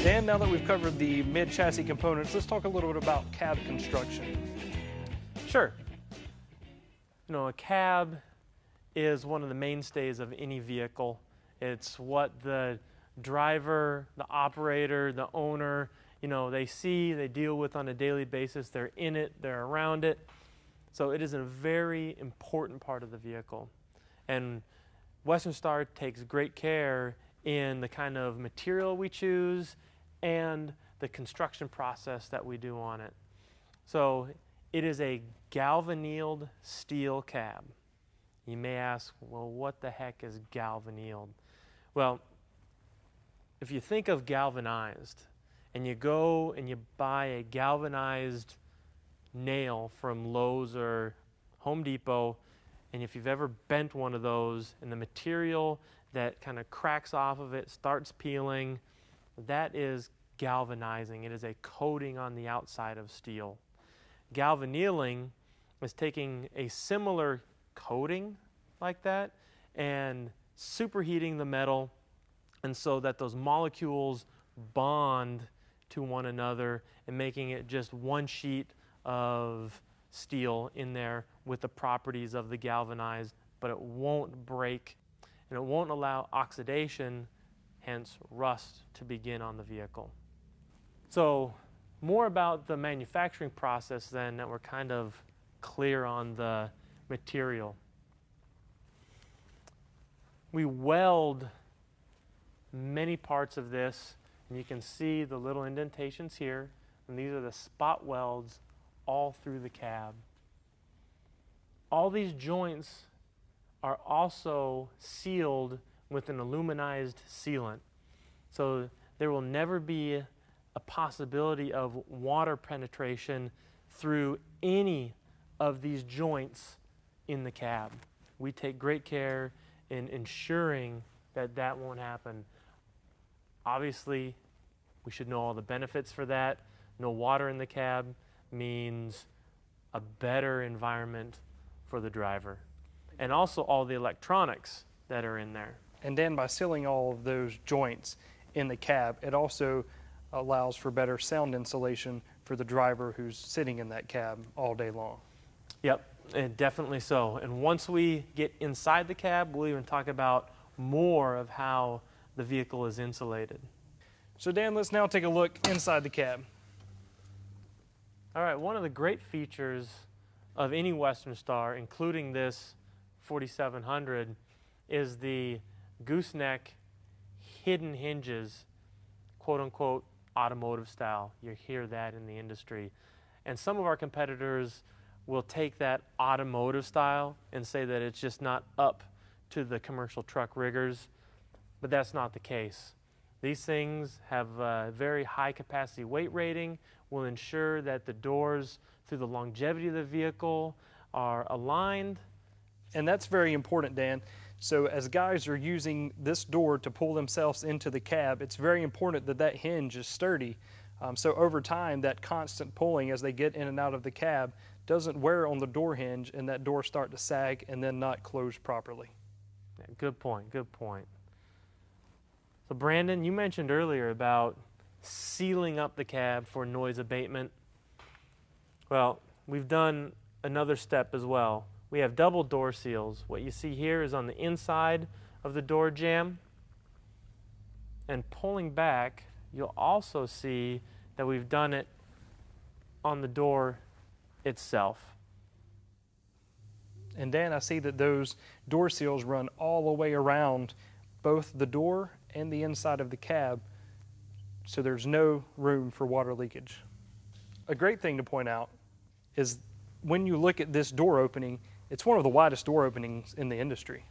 Dan, now that we've covered the mid-chassis components, let's talk a little bit about cab construction. Sure. You know, a cab is one of the mainstays of any vehicle. It's what the driver, the operator, the owner, you know, they see, they deal with on a daily basis. They're in it, they're around it. So it is a very important part of the vehicle. And Western Star takes great care in the kind of material we choose and the construction process that we do on it. So it is a galvannealed steel cab. You may ask, well, what the heck is galvannealed? Well, if you think of galvanized and you go and you buy a galvanized nail from Lowe's or Home Depot, and if you've ever bent one of those and the material that kind of cracks off of it starts peeling, that is galvanizing. It is a coating on the outside of steel. Galvannealing is taking a similar coating like that and superheating the metal, and so that those molecules bond to one another and making it just one sheet of steel in there with the properties of the galvanized, but it won't break and it won't allow oxidation, hence rust, to begin on the vehicle. So more about the manufacturing process then, that we're kind of clear on the material. We weld many parts of this, and you can see the little indentations here, and these are the spot welds all through the cab. All these joints are also sealed with an aluminized sealant. So there will never be a possibility of water penetration through any of these joints in the cab. We take great care in ensuring that that won't happen. Obviously, we should know all the benefits for that. No water in the cab means a better environment for the driver. And also all the electronics that are in there. And then by sealing all of those joints in the cab, it also allows for better sound insulation for the driver who's sitting in that cab all day long. Yep, and definitely so. And once we get inside the cab, we'll even talk about more of how the vehicle is insulated. So Dan, let's now take a look inside the cab. All right, one of the great features of any Western Star, including this 4700, is the gooseneck hidden hinges, quote unquote automotive style. You hear that in the industry. And some of our competitors will take that automotive style and say that it's just not up to the commercial truck riggers, but that's not the case. These things have a very high capacity weight rating, will ensure that the doors through the longevity of the vehicle are aligned. And that's very important, Dan. So as guys are using this door to pull themselves into the cab, it's very important that that hinge is sturdy. So over time, that constant pulling as they get in and out of the cab doesn't wear on the door hinge and that door start to sag and then not close properly. Yeah, good point, good point. So Brandon, you mentioned earlier about sealing up the cab for noise abatement. Well, we've done another step as well. We have double door seals. What you see here is on the inside of the door jamb. And pulling back, you'll also see that we've done it on the door itself. And Dan, I see that those door seals run all the way around both the door and the inside of the cab, so there's no room for water leakage. A great thing to point out is when you look at this door opening, it's one of the widest door openings in the industry.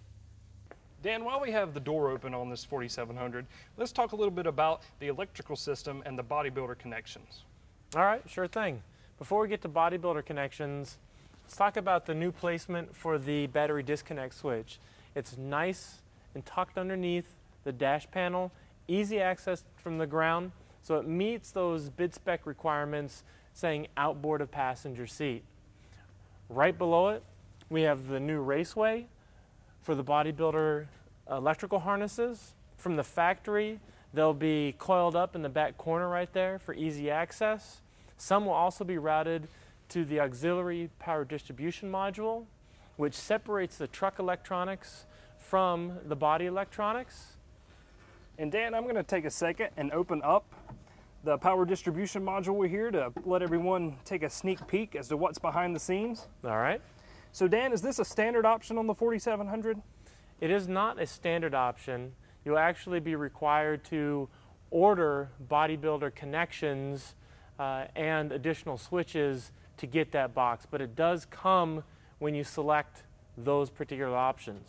Dan, while we have the door open on this 4700, let's talk a little bit about the electrical system and the bodybuilder connections. All right, sure thing. Before we get to bodybuilder connections, let's talk about the new placement for the battery disconnect switch. It's nice and tucked underneath the dash panel, easy access from the ground, so it meets those bid spec requirements saying outboard of passenger seat. Right below it, we have the new raceway for the bodybuilder electrical harnesses. From the factory, They'll be coiled up in the back corner right there for easy access. Some will also be routed to the auxiliary power distribution module, which separates the truck electronics from the body electronics. And Dan, I'm going to take a second and open up the power distribution module here to let everyone take a sneak peek as to what's behind the scenes. All right. So Dan, is this a standard option on the 4700? It is not a standard option. You'll actually be required to order bodybuilder connections and additional switches to get that box, but it does come when you select those particular options.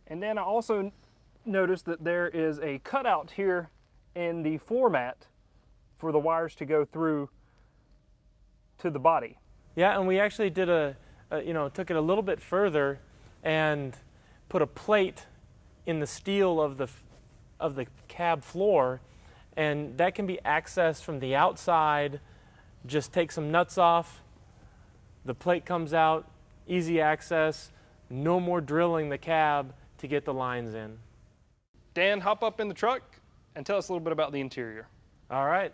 And then I also noticed that there is a cutout here in the floor mat for the wires to go through to the body. Yeah, and we actually did took it a little bit further and put a plate in the steel of the cab floor, and that can be accessed from the outside. Just take some nuts off, the plate comes out, easy access, no more drilling the cab to get the lines in. Dan, hop up in the truck and tell us a little bit about the interior. All right.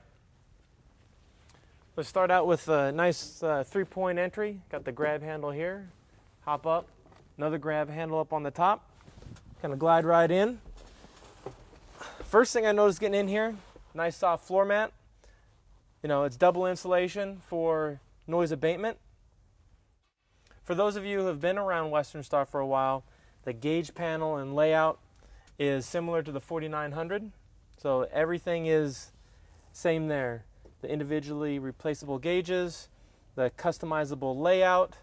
Let's start out with a nice 3-point entry. Got the grab handle here. Hop up, another grab handle up on the top. Kind of glide right in. First thing I noticed getting in here, nice soft floor mat. You know, it's double insulation for noise abatement. For those of you who have been around Western Star for a while, the gauge panel and layout is similar to the 4900. So everything is same there. The individually replaceable gauges, the customizable layout,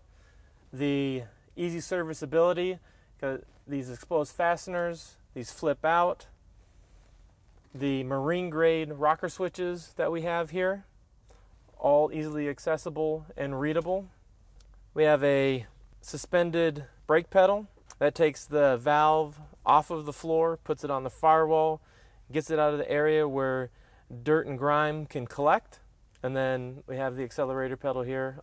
the easy serviceability, these exposed fasteners, these flip out, the marine grade rocker switches that we have here, all easily accessible and readable. We have a suspended brake pedal that takes the valve off of the floor, puts it on the firewall, gets it out of the area where dirt and grime can collect. And then we have the accelerator pedal here.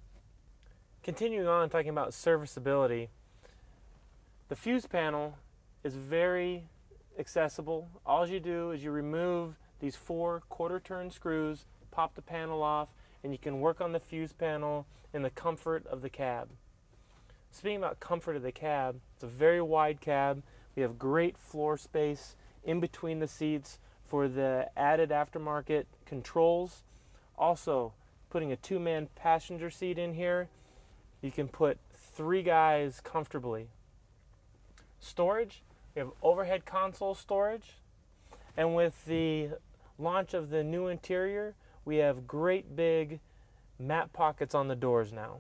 Continuing on talking about serviceability, the fuse panel is very accessible. All you do is you remove these 4 quarter-turn screws, pop the panel off, and you can work on the fuse panel in the comfort of the cab. Speaking about comfort of the cab, it's a very wide cab. We have great floor space in between the seats for the added aftermarket controls. Also, putting a 2-man passenger seat in here, you can put 3 guys comfortably. Storage, we have overhead console storage, and with the launch of the new interior, we have great big mat pockets on the doors now.